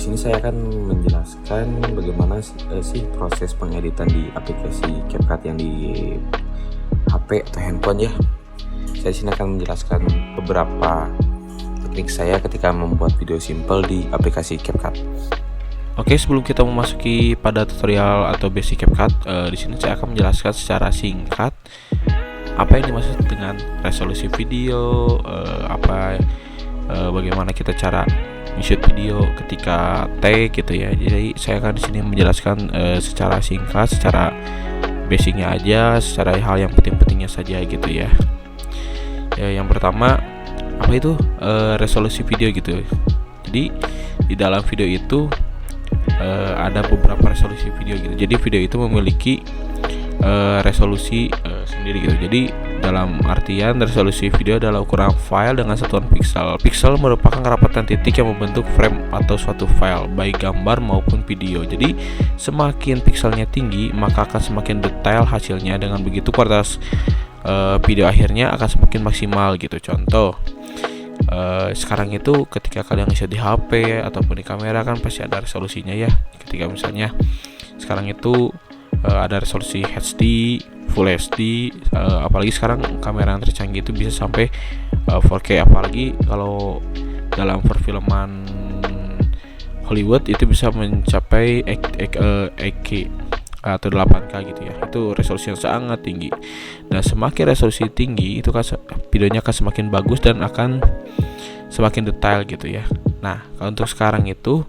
sini saya akan menjelaskan bagaimana sih proses pengeditan di aplikasi CapCut yang di HP atau handphone ya. Saya di sini akan menjelaskan beberapa teknik saya ketika membuat video simple di aplikasi CapCut. Oke, sebelum kita memasuki pada tutorial atau basic CapCut, di sini saya akan menjelaskan secara singkat apa yang dimaksud dengan resolusi video, bagaimana kita cara shoot video ketika take gitu ya. Jadi saya akan di sini menjelaskan secara singkat, secara basicnya aja, secara hal yang penting-pentingnya saja gitu ya. Yang pertama, apa itu resolusi video gitu. Jadi di dalam video itu ada beberapa resolusi video gitu. Jadi video itu memiliki resolusi sendiri gitu. Jadi dalam artian resolusi video adalah ukuran file dengan satuan pixel. Pixel merupakan kerapatan titik yang membentuk frame atau suatu file, baik gambar maupun video. Jadi semakin pixelnya tinggi, maka akan semakin detail hasilnya. Dengan begitu kualitas video akhirnya akan semakin maksimal gitu. Contoh, sekarang itu ketika kalian nge-shot di HP ataupun di kamera kan pasti ada resolusinya ya. Ketika misalnya sekarang itu ada resolusi HD, Full HD, apalagi sekarang kamera yang tercanggih itu bisa sampai 4K, apalagi kalau dalam perfilman Hollywood itu bisa mencapai 8K atau 8K gitu ya. Itu resolusi yang sangat tinggi. Dan semakin resolusi tinggi itu kan videonya akan semakin bagus dan akan semakin detail gitu ya. Nah, kalau untuk sekarang itu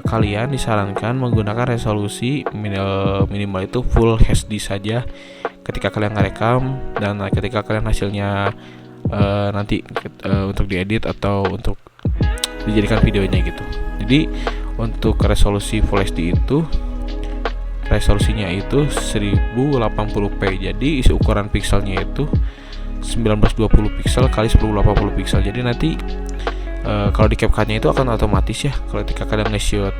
kalian disarankan menggunakan resolusi minimal itu Full HD saja ketika kalian ngerekam, dan ketika kalian hasilnya nanti untuk diedit atau untuk dijadikan videonya gitu. Jadi untuk resolusi Full HD itu resolusinya itu 1080p. Jadi isi ukuran pixelnya itu 1920 pixel kali 1080 pixel. Jadi nanti kalau di CapCut-nya itu akan otomatis ya. Kalau ketika kalian nge-shoot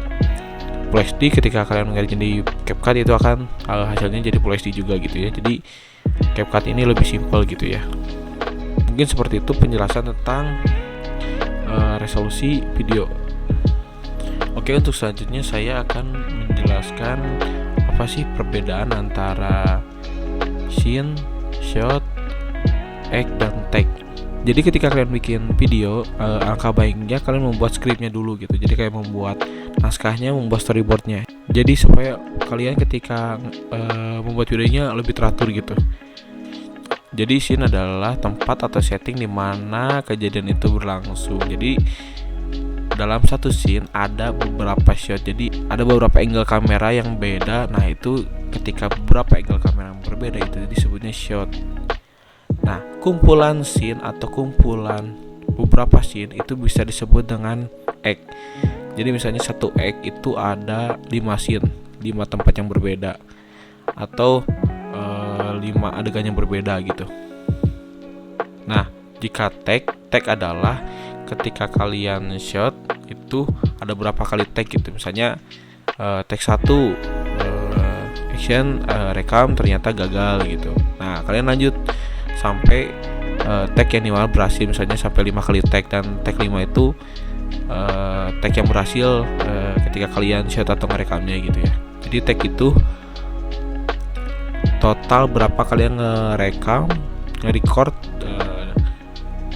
Full HD, ketika kalian mengedik di CapCut itu akan hasilnya jadi Full HD juga gitu ya. Jadi CapCut ini lebih simple gitu ya. Mungkin seperti itu penjelasan tentang resolusi video. Oke, untuk selanjutnya saya akan menjelaskan apa sih perbedaan antara scene, shot, act, dan take. Jadi ketika kalian bikin video, angka baiknya kalian membuat skripnya dulu gitu. Jadi kayak membuat naskahnya, membuat storyboardnya. Jadi supaya kalian ketika membuat videonya lebih teratur gitu. Jadi scene adalah tempat atau setting di mana kejadian itu berlangsung. Jadi dalam satu scene ada beberapa shot. Jadi ada beberapa angle kamera yang beda. Nah, itu ketika beberapa angle kamera yang berbeda itu disebutnya shot. Nah, kumpulan scene atau kumpulan beberapa scene itu bisa disebut dengan act. Jadi misalnya satu act itu ada 5 scene, 5 tempat yang berbeda, atau 5 adegan yang berbeda gitu. Nah, jika take adalah ketika kalian shot itu ada berapa kali take gitu. Misalnya take 1 action, rekam ternyata gagal gitu. Nah, kalian lanjut sampai tag yang dimana berhasil, misalnya sampai 5 kali tag, dan tag 5 itu tag yang berhasil ketika kalian shot atau ngerekamnya gitu ya. Jadi tag itu total berapa kalian ngerekam, nge-record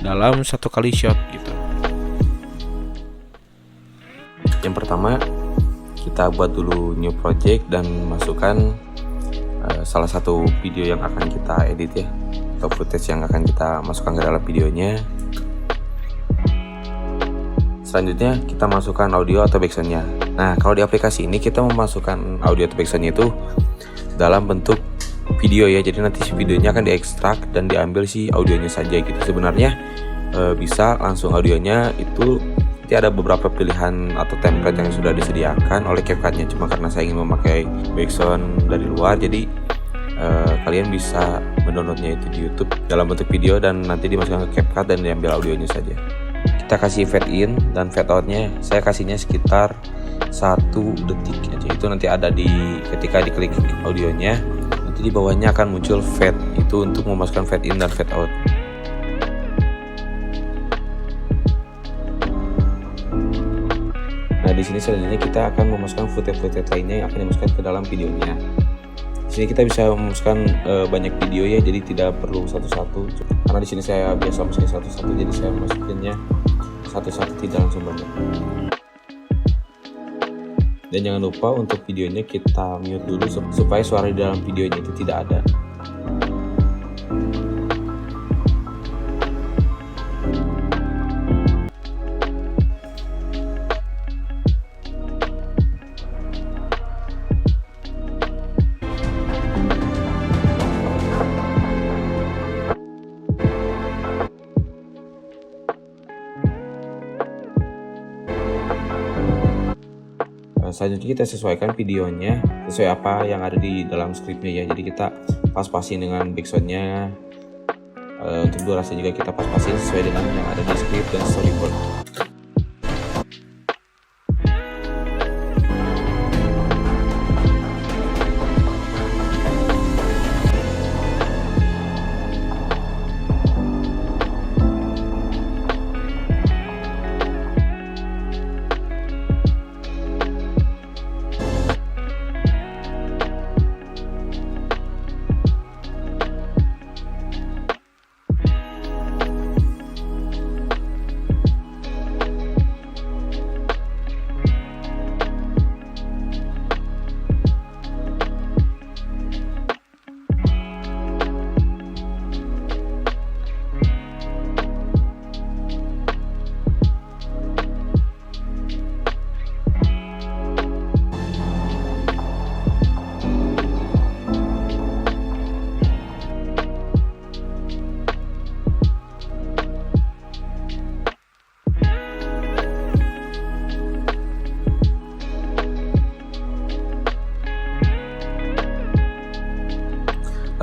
dalam satu kali shot gitu. Yang pertama, kita buat dulu new project dan masukkan salah satu video yang akan kita edit ya, atau footage yang akan kita masukkan ke dalam videonya. Selanjutnya kita masukkan audio atau backsoundnya. Nah, kalau di aplikasi ini kita memasukkan audio atau backsoundnya itu dalam bentuk video ya. Jadi nanti si videonya akan diekstrak dan diambil si audionya saja gitu. Sebenarnya bisa langsung audionya itu. Nanti ada beberapa pilihan atau template yang sudah disediakan oleh CapCut-nya. Cuma karena saya ingin memakai backsound dari luar, jadi kalian bisa mendownloadnya itu di YouTube dalam bentuk video dan nanti dimasukkan ke CapCut dan diambil audionya saja. Kita kasih fade in dan fade outnya. Saya kasihnya sekitar 1 detik aja. Itu nanti ada di ketika diklik audionya, nanti di bawahnya akan muncul fade. Itu untuk memasukkan fade in dan fade out. Nah, Di sini selanjutnya kita akan memasukkan footage lainnya yang akan dimasukkan ke dalam videonya. Di sini kita bisa memasukkan banyak video ya, jadi tidak perlu satu-satu. Karena di sini saya biasa masukin satu-satu, jadi saya masukinnya satu-satu, tidak langsung banyak. Dan jangan lupa untuk videonya kita mute dulu supaya suara di dalam videonya itu tidak ada. Selanjutnya kita sesuaikan videonya sesuai apa yang ada di dalam scriptnya ya. Jadi kita pas-pasin dengan backsoundnya. Untuk durasi juga kita pas-pasin sesuai dengan yang ada di script dan storyboard.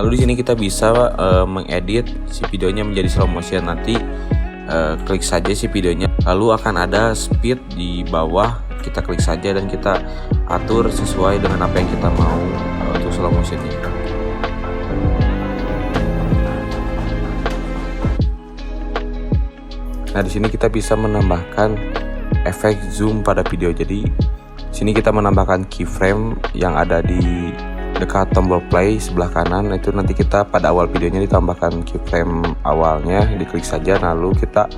Lalu di sini kita bisa mengedit si videonya menjadi slow motion. Nanti klik saja si videonya, lalu akan ada speed di bawah. Kita klik saja dan kita atur sesuai dengan apa yang kita mau untuk slow motionnya. Nah, di sini kita bisa menambahkan efek zoom pada video. Jadi di sini kita menambahkan keyframe yang ada di dekat tombol play sebelah kanan. Itu nanti kita pada awal videonya ditambahkan keyframe awalnya, diklik saja lalu kita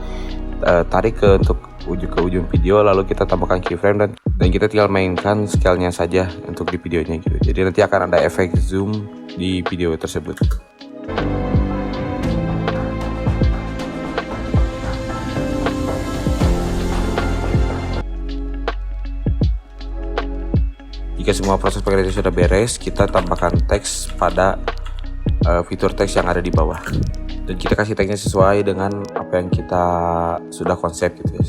tarik ke ujung video, lalu kita tambahkan keyframe dan kita tinggal mainkan scale-nya saja untuk di videonya gitu. Jadi nanti akan ada efek zoom di video tersebut. Jika semua proses pengeditan sudah beres, kita tambahkan teks pada fitur teks yang ada di bawah. Dan kita kasih teksnya sesuai dengan apa yang kita sudah konsep gitu ya.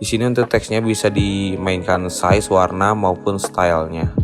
Di sini untuk teksnya bisa dimainkan size, warna maupun stylenya.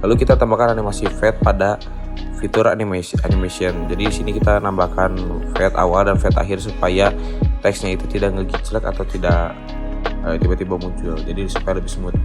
Lalu kita tambahkan animasi fade pada fitur animation. Jadi di sini kita nambahkan fade awal dan fade akhir supaya teksnya itu tidak ngegiclek atau tidak tiba-tiba muncul. Jadi supaya lebih smooth.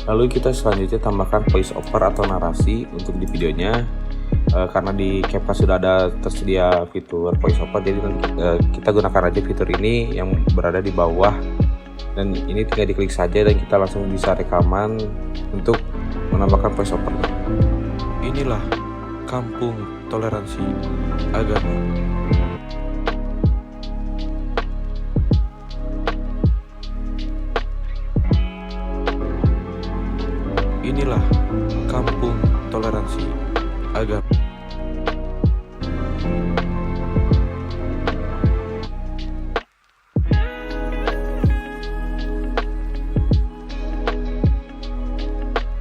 Lalu kita selanjutnya tambahkan voice over atau narasi untuk di videonya. Karena di CapCut sudah ada tersedia fitur voice over, jadi kita gunakan aja fitur ini yang berada di bawah, dan ini tinggal diklik saja dan kita langsung bisa rekaman untuk menambahkan voice over. Inilah kampung toleransi agama. Inilah kampung toleransi agama.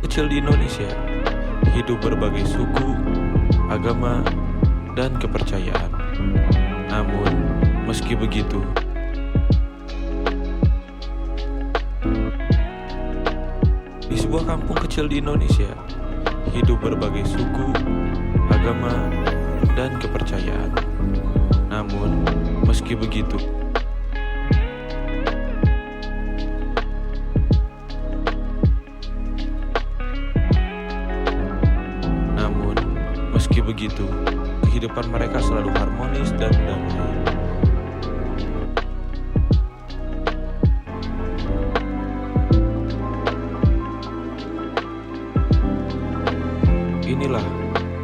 Kecil di Indonesia, hidup berbagai suku, agama, dan kepercayaan. Namun, meski begitu, di sebuah kampung kecil di Indonesia, hidup berbagai suku, agama, dan kepercayaan. Namun, meski begitu, kehidupan mereka selalu harmonis dan damai. Inilah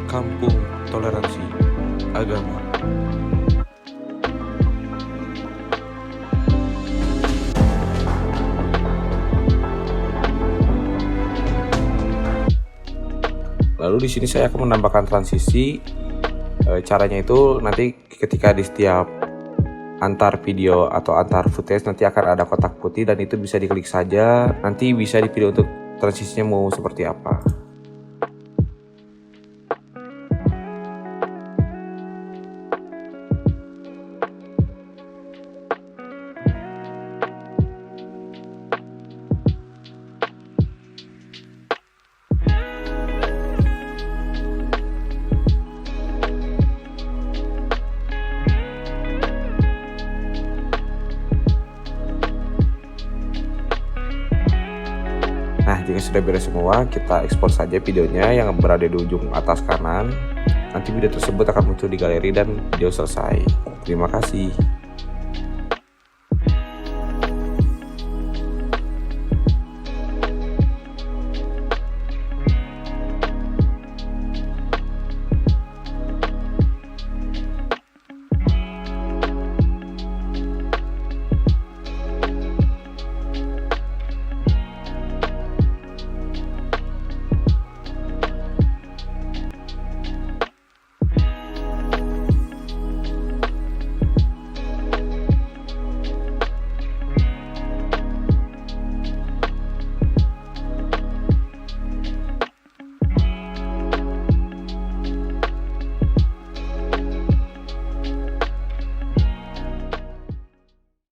kampung toleransi agama. Lalu di sini saya akan menambahkan transisi. Caranya itu nanti ketika di setiap antar video atau antar footage nanti akan ada kotak putih, dan itu bisa diklik saja. Nanti bisa dipilih untuk transisinya mau seperti apa. Nah, jika sudah beres semua, kita ekspor saja videonya yang berada di ujung atas kanan. Nanti video tersebut akan muncul di galeri dan video selesai. Terima kasih.